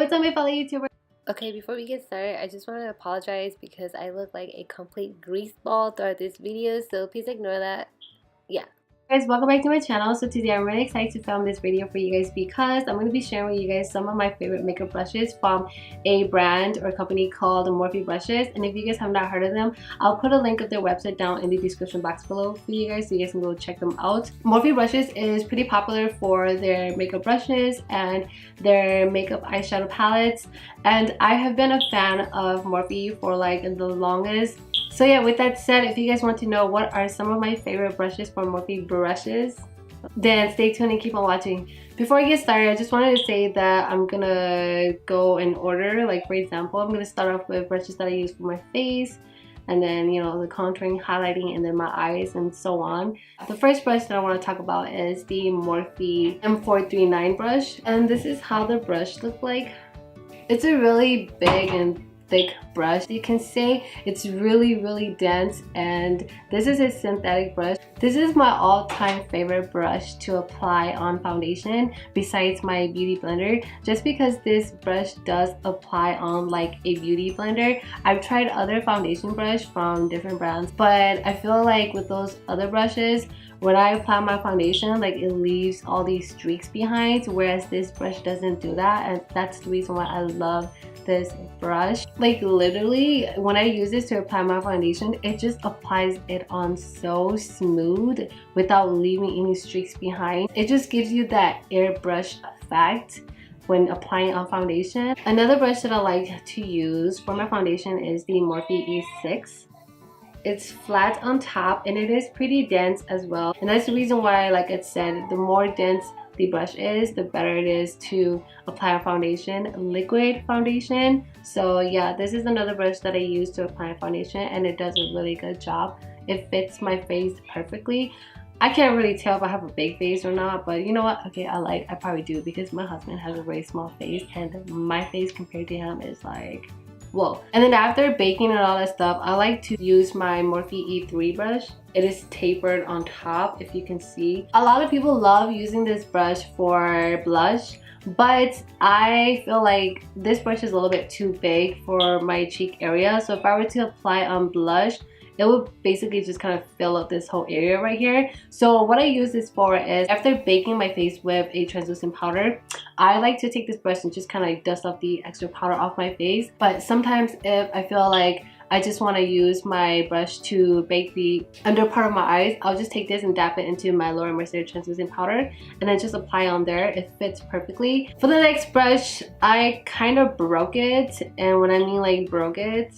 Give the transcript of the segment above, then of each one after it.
what's up my fellow YouTubers? Okay, before we get started, I just want to apologize because I look like a complete grease ball throughout this video, so please ignore that. Yeah. Guys, welcome back to my channel. So today I'm really excited to film this video for you guys because I'm going to be sharing with you guys some of my favorite makeup brushes from a brand or company called Morphe brushes. And if you guys have not heard of them, I'll put a link of their website down in the description box below for you guys so you guys can go check them out. Morphe brushes is pretty popular for their makeup brushes and their makeup eyeshadow palettes, and I have been a fan of Morphe for like the longest. So yeah, with that said, if you guys want to know what are some of my favorite brushes from Morphe brushes, then stay tuned and keep on watching. Before I get started, I just wanted to say that I'm gonna go in order. Like for example, I'm gonna start off with brushes that I use for my face, and then the contouring, highlighting, and then my eyes, and so on. The first brush that I want to talk about is the Morphe M439 brush, and this is how the brush looks like. It's a really big and thick brush. You can say it's really dense, and this is a synthetic brush. This is my all-time favorite brush to apply on foundation besides my beauty blender, just because this brush does apply on like a beauty blender. I've tried other foundation brush from different brands, but I feel like with those other brushes, when I apply my foundation, like it leaves all these streaks behind, whereas this brush doesn't do that, and that's the reason why I love this brush. Like literally when I use this to apply my foundation, it just applies it on so smooth without leaving any streaks behind. It just gives you that airbrush effect when applying on foundation. Another brush that I like to use for my foundation is the Morphe E6. It's flat on top and it is pretty dense as well, and that's the reason why, like I said, the more dense the brush is, the better it is to apply a foundation, liquid foundation. So yeah, this is another brush that I use to apply a foundation, and it does a really good job. It fits my face perfectly. I can't really tell if I have a big face or not, but you know what? Okay, I probably do, because my husband has a very small face, and my face compared to him is like, whoa. And then after baking and all that stuff, I like to use my Morphe E3 brush. It is tapered on top, if you can see. A lot of people love using this brush for blush, but I feel like this brush is a little bit too big for my cheek area. So if I were to apply on blush, it would basically just kind of fill up this whole area right here. So what I use this for is, after baking my face with a translucent powder, I like to take this brush and just kind of like dust off the extra powder off my face. But sometimes if I feel like I just want to use my brush to bake the under part of my eyes, I'll just take this and dab it into my Laura Mercier translucent powder and then just apply on there. It fits perfectly. For the next brush, I kind of broke it, and when I mean like broke it,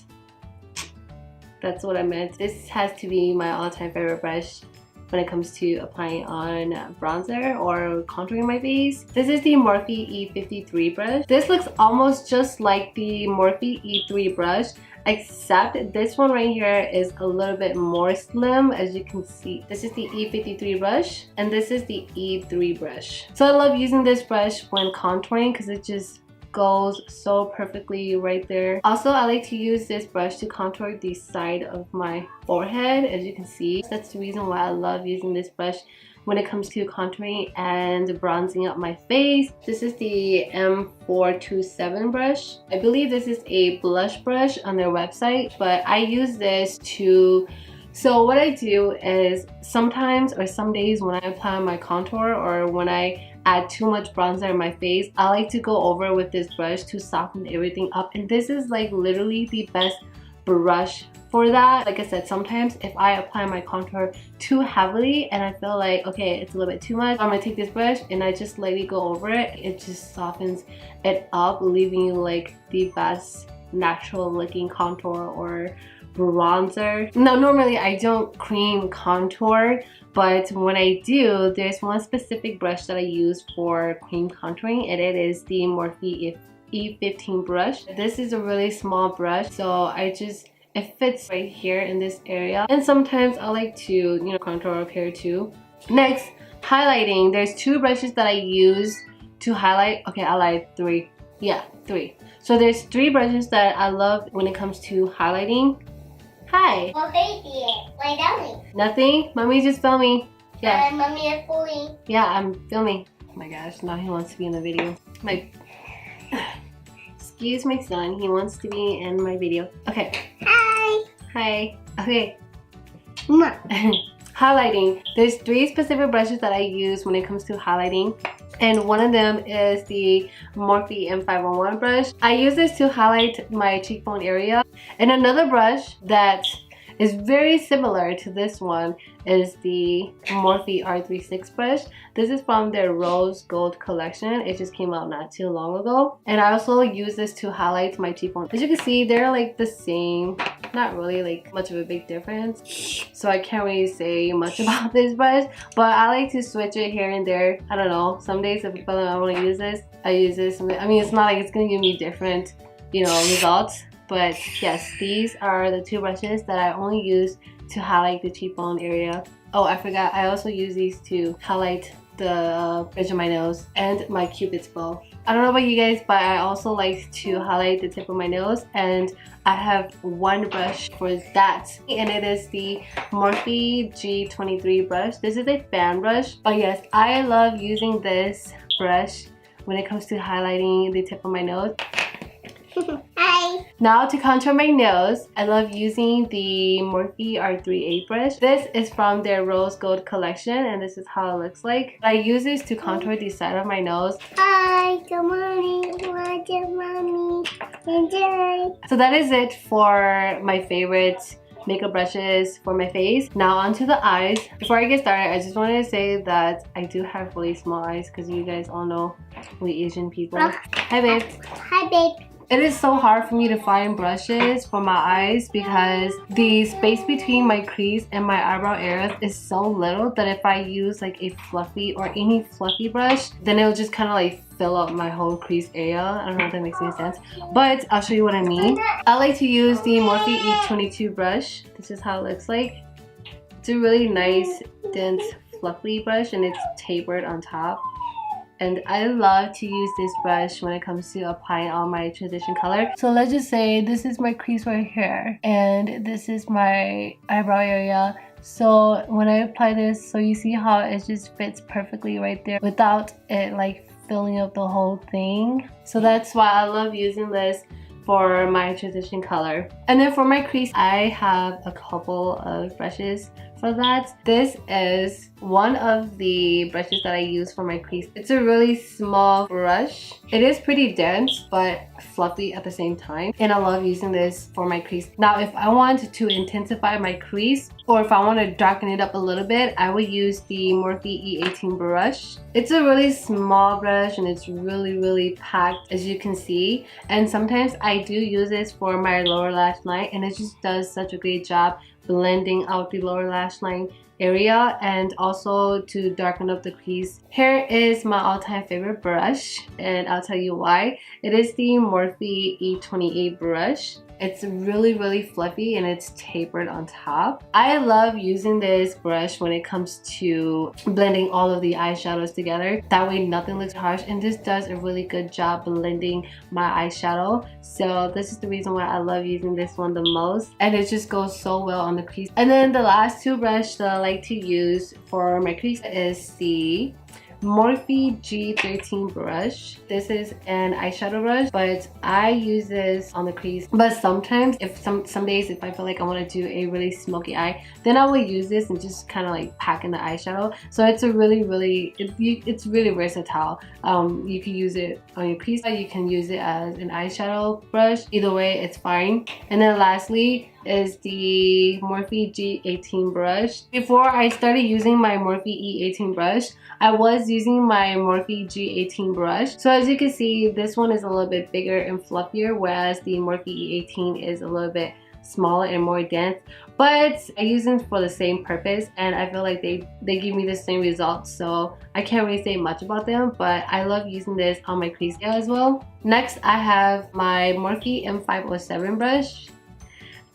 that's what I meant. This has to be my all-time favorite brush when it comes to applying on bronzer or contouring my face. This is the Morphe E53 brush. This looks almost just like the Morphe E3 brush, except this one right here is a little bit more slim, as you can see. This is the E53 brush, and this is the E3 brush. So I love using this brush when contouring because it just goes so perfectly right there. Also, I like to use this brush to contour the side of my forehead, as you can see. That's the reason why I love using this brush when it comes to contouring and bronzing up my face. This is the M427 brush. I believe this is a blush brush on their website, but I use this to... So what I do is sometimes, or some days when I apply my contour or when I add too much bronzer in my face, I like to go over with this brush to soften everything up, and this is like literally the best brush for that. Like I said, sometimes if I apply my contour too heavily and I feel like, okay, it's a little bit too much, I'm gonna take this brush and I just lightly go over it. It just softens it up, leaving you like the best natural looking contour or bronzer. Now normally I don't cream contour, but when I do, there's one specific brush that I use for cream contouring, and it is the Morphe E15 brush. This is a really small brush, so it fits right here in this area, and sometimes I like to contour up here too. Next, highlighting. There's two brushes that I use to highlight. Okay, I lied, three. Yeah, three. So there's three brushes that I love when it comes to highlighting. Hi. What face is? Why down? Nothing. Mommy just filming. Yeah. Mommy is filming. Yeah, I'm filming. Oh my gosh, now he wants to be in the video. excuse my son. He wants to be in my video. Okay. Hi. Hi. Okay. Highlighting. There's 3 specific brushes that I use when it comes to highlighting. And one of them is the Morphe M511 brush. I use this to highlight my cheekbone area. And another brush that is very similar to this one is the Morphe R36 brush. This is from their Rose Gold collection. It just came out not too long ago. And I also use this to highlight my cheekbone. As you can see, they're like the same. Not really like much of a big difference. So I can't really say much about this brush. But I like to switch it here and there. I don't know. Some days if I feel like I want to use this, I use this. I mean, it's not like it's going to give me different, you know, results. But yes, these are the 2 brushes that I only use to highlight the cheekbone area. Oh, I forgot. I also use these to highlight the bridge of my nose and my cupid's bow. I don't know about you guys, but I also like to highlight the tip of my nose, and I have one brush for that, and it is the Morphe G23 brush. This is a fan brush, but yes, I love using this brush when it comes to highlighting the tip of my nose. Hi. Now to contour my nose, I love using the Morphe R38 brush. This is from their Rose Gold collection, and this is how it looks like. I use this to contour the side of my nose. Hi. Good morning. What's your mommy? Enjoy. So that is it for my favorite makeup brushes for my face. Now onto the eyes. Before I get started, I just wanted to say that I do have really small eyes because you guys all know we Asian people. Hi babe. Hi, babe. It is so hard for me to find brushes for my eyes because the space between my crease and my eyebrow areas is so little that if I use like a fluffy or any fluffy brush, then it'll just kind of like fill up my whole crease area. I don't know if that makes any sense, but I'll show you what I mean. I like to use the Morphe E22 brush. This is how it looks like. It's a really nice, dense, fluffy brush, and it's tapered on top. And I love to use this brush when it comes to applying all my transition color. So let's just say this is my crease right here, and this is my eyebrow area. So when I apply this, so you see how it just fits perfectly right there without it like filling up the whole thing. So that's why I love using this for my transition color. And then for my crease, I have a couple of brushes for that. This is one of the brushes that I use for my crease. It's a really small brush. It is pretty dense but fluffy at the same time, and I love using this for my crease. Now if I want to intensify my crease, or if I want to darken it up a little bit, I would use the Morphe E18 brush. It's a really small brush and it's really packed, as you can see, and sometimes I do use this for my lower lash line, and it just does such a great job blending out the lower lash line area and also to darken up the crease. Here is my all-time favorite brush, and I'll tell you why. It is the Morphe E28 brush. It's really fluffy and it's tapered on top. I love using this brush when it comes to blending all of the eyeshadows together. That way nothing looks harsh, and this does a really good job blending my eyeshadow. So this is the reason why I love using this one the most, and it just goes so well on the crease. And then the last 2 brushes that I like to use for my crease is the Morphe G13 brush. This is an eyeshadow brush, but I use this on the crease. But sometimes, if some days if I feel like I want to do a really smoky eye, then I will use this and just kind of like pack in the eyeshadow. So it's a it's really versatile. You can use it on your crease, you can use it as an eyeshadow brush. Either way, it's fine. And then lastly is the Morphe G18 brush. Before I started using my Morphe E18 brush, I was using my Morphe G18 brush. So as you can see, this one is a little bit bigger and fluffier, whereas the Morphe E18 is a little bit smaller and more dense. But I use them for the same purpose, and I feel like they give me the same results. So I can't really say much about them, but I love using this on my crease as well. Next, I have my Morphe M507 brush.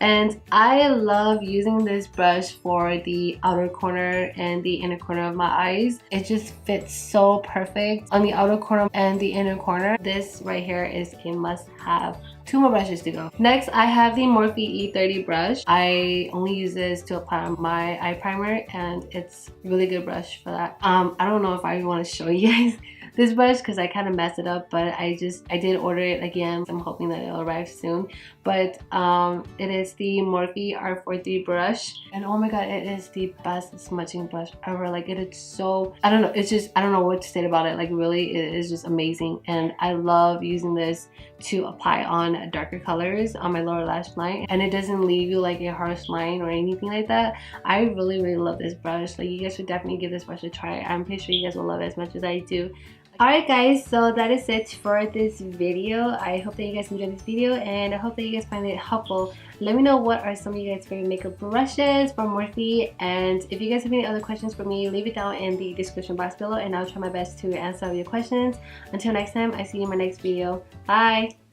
And I love using this brush for the outer corner and the inner corner of my eyes. It just fits so perfect on the outer corner and the inner corner. This right here is a must-have. 2 more brushes to go. Next, I have the Morphe E30 brush. I only use this to apply on my eye primer, and it's a really good brush for that. I don't know if I want to show you guys this brush because I kind of messed it up, but I did order it again. So I'm hoping that it'll arrive soon. But it is the Morphe R43 brush, and oh my god, it is the best smudging brush ever. Like it is so, I don't know, it's just, I don't know what to say about it. Like really, it is just amazing, and I love using this to apply on darker colors on my lower lash line, and it doesn't leave you like a harsh line or anything like that. I really love this brush. Like you guys should definitely give this brush a try. I'm pretty sure you guys will love it as much as I do. Alright guys, so that is it for this video. I hope that you guys enjoyed this video, and I hope that you guys find it helpful. Let me know what are some of you guys' favorite makeup brushes from Morphe, and if you guys have any other questions for me, leave it down in the description box below and I'll try my best to answer all your questions. Until next time, I see you in my next video. Bye!